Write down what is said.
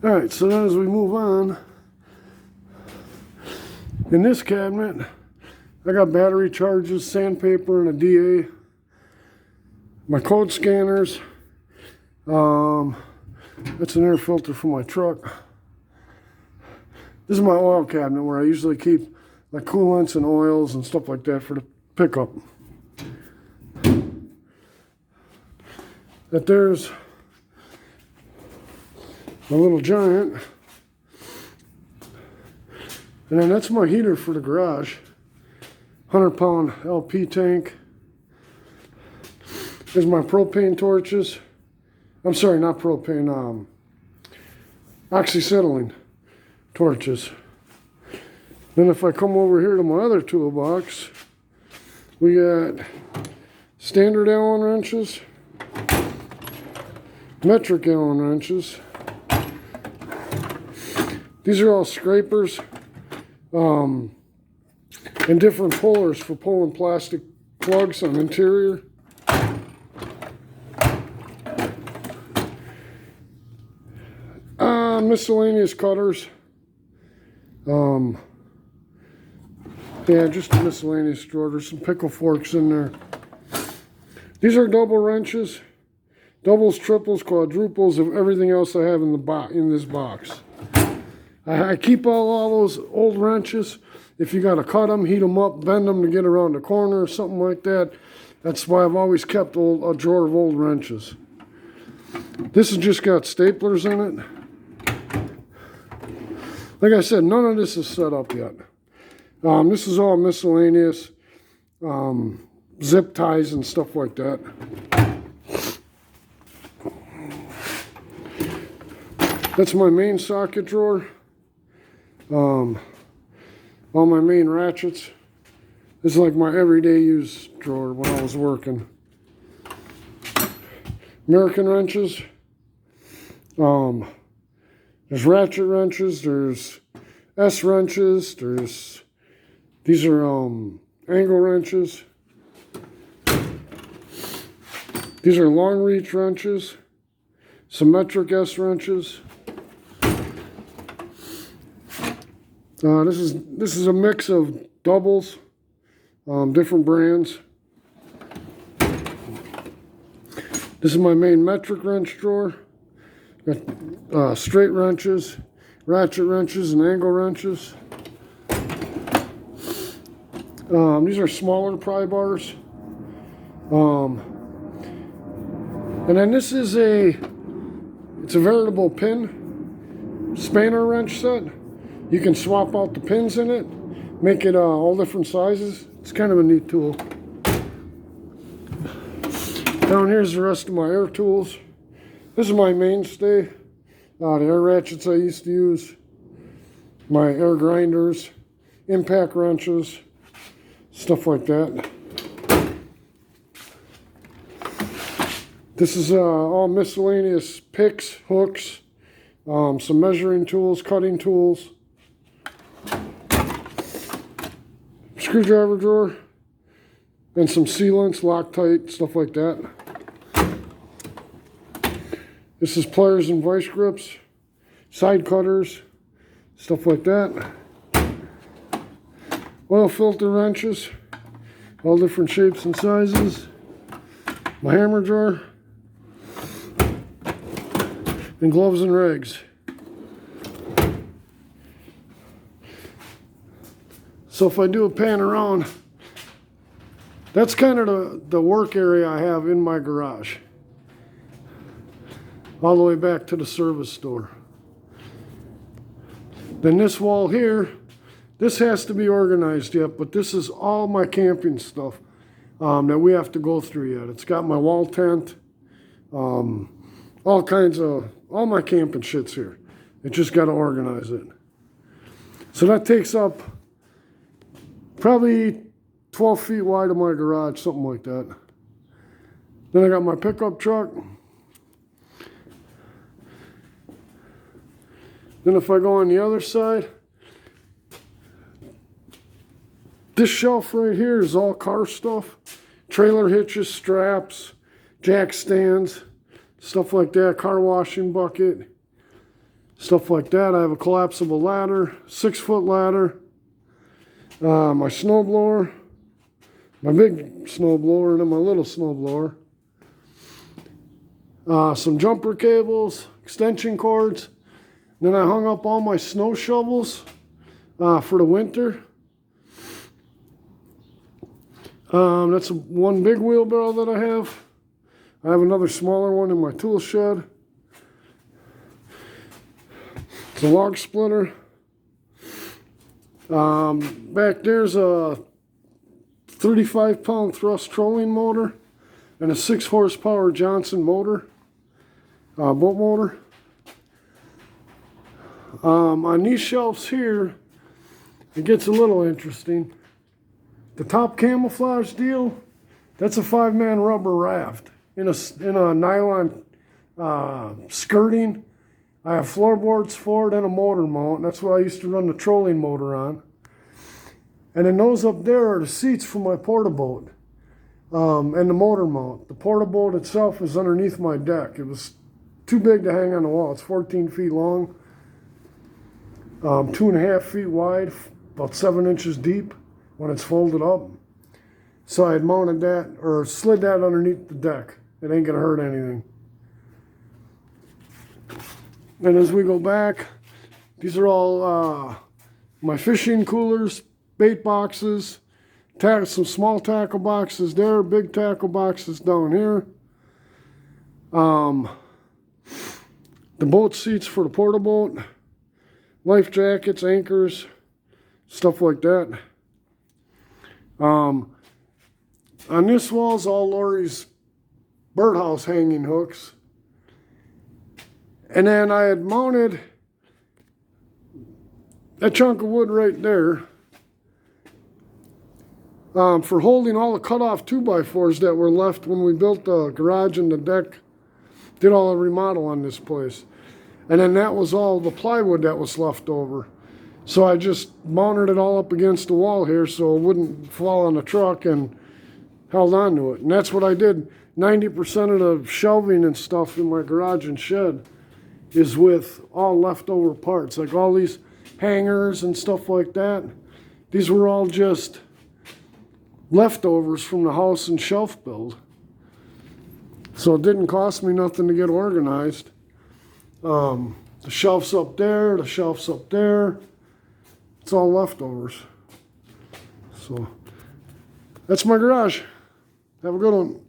All right, so then as we move on, in this cabinet, I got battery charges, sandpaper, and a DA. My code scanners. That's an air filter for my truck. This is my oil cabinet where I usually keep my coolants and oils and stuff like that for the pickup. That there's a little giant. And then that's my heater for the garage. 100-pound LP tank. There's my propane torches. I'm sorry, not propane, oxyacetylene torches. Then if I come over here to my other toolbox, we got standard Allen wrenches, metric Allen wrenches. These are all scrapers and different pullers for pulling plastic plugs on interior. Miscellaneous cutters. Yeah, just a miscellaneous drawer. There's some pickle forks in there. These are double wrenches. Doubles, triples, quadruples of everything else I have in the in this box. I keep all those old wrenches. If you got to cut them, heat them up, bend them to get around the corner or something like that. That's why I've always kept a drawer of old wrenches. This has just got staplers in it. Like I said, none of this is set up yet. This is all miscellaneous, zip ties and stuff like that. That's my main socket drawer. All my main ratchets. This is like my everyday use drawer when I was working. American wrenches. There's ratchet wrenches, there's S wrenches, these are angle wrenches. These are long reach wrenches, symmetric S wrenches. This is a mix of doubles, different brands. This is my main metric wrench drawer. Got straight wrenches, ratchet wrenches, and angle wrenches. These are smaller pry bars. And then this is it's a veritable pin spanner wrench set. You can swap out the pins in it, make it all different sizes. It's kind of a neat tool. Down here's the rest of my air tools. This is my mainstay. The air ratchets I used to use. My air grinders, impact wrenches, stuff like that. This is all miscellaneous picks, hooks, some measuring tools, cutting tools. Screwdriver drawer, and some sealants, Loctite, stuff like that. This is pliers and vice grips, side cutters, stuff like that. Oil filter wrenches, all different shapes and sizes. My hammer drawer, and gloves and rags. So if I do a pan around, that's kind of the work area I have in my garage. All the way back to the service store. Then this wall here, this has to be organized yet, but this is all my camping stuff that we have to go through yet. It's got my wall tent, all my camping shit's here. It just got to organize it. So that takes up probably 12 feet wide of my garage, something like that. Then I got my pickup truck. Then if I go on the other side, this shelf right here is all car stuff. Trailer hitches, straps, jack stands, stuff like that, car washing bucket. stuff like that. I have a collapsible ladder, 6-foot ladder, my snow blower, my big snow blower, and then my little snow blower. Some jumper cables, extension cords. Then I hung up all my snow shovels for the winter. That's one big wheelbarrow that I have. I have another smaller one in my tool shed. It's a log splitter. Back there's a 35-pound thrust trolling motor and a 6-horsepower Johnson motor, boat motor. On these shelves here, it gets a little interesting. The top camouflage deal, that's a 5-man rubber raft in a nylon skirting. I have floorboards for it and a motor mount. That's what I used to run the trolling motor on. And then those up there are the seats for my porta boat and the motor mount. The porta boat itself is underneath my deck. It was too big to hang on the wall. It's 14 feet long, 2.5 feet wide, about 7 inches deep when it's folded up. So I had mounted that, or slid that underneath the deck. It ain't gonna hurt anything. And as we go back, these are all my fishing coolers, bait boxes, some small tackle boxes there, big tackle boxes down here. The boat seats for the porta boat, life jackets, anchors, stuff like that. On this wall's all Lori's birdhouse hanging hooks. And then I had mounted that chunk of wood right there for holding all the cut-off 2x4s that were left when we built the garage and the deck, did all the remodel on this place. And then that was all the plywood that was left over. So I just mounted it all up against the wall here so it wouldn't fall on the truck and held on to it. And that's what I did. 90% of the shelving and stuff in my garage and shed is with all leftover parts, like all these hangers and stuff like that. These were all just leftovers from the house and shelf build. So it didn't cost me nothing to get organized. The shelf's up there, the shelf's up there. It's all leftovers. So that's my garage. Have a good one.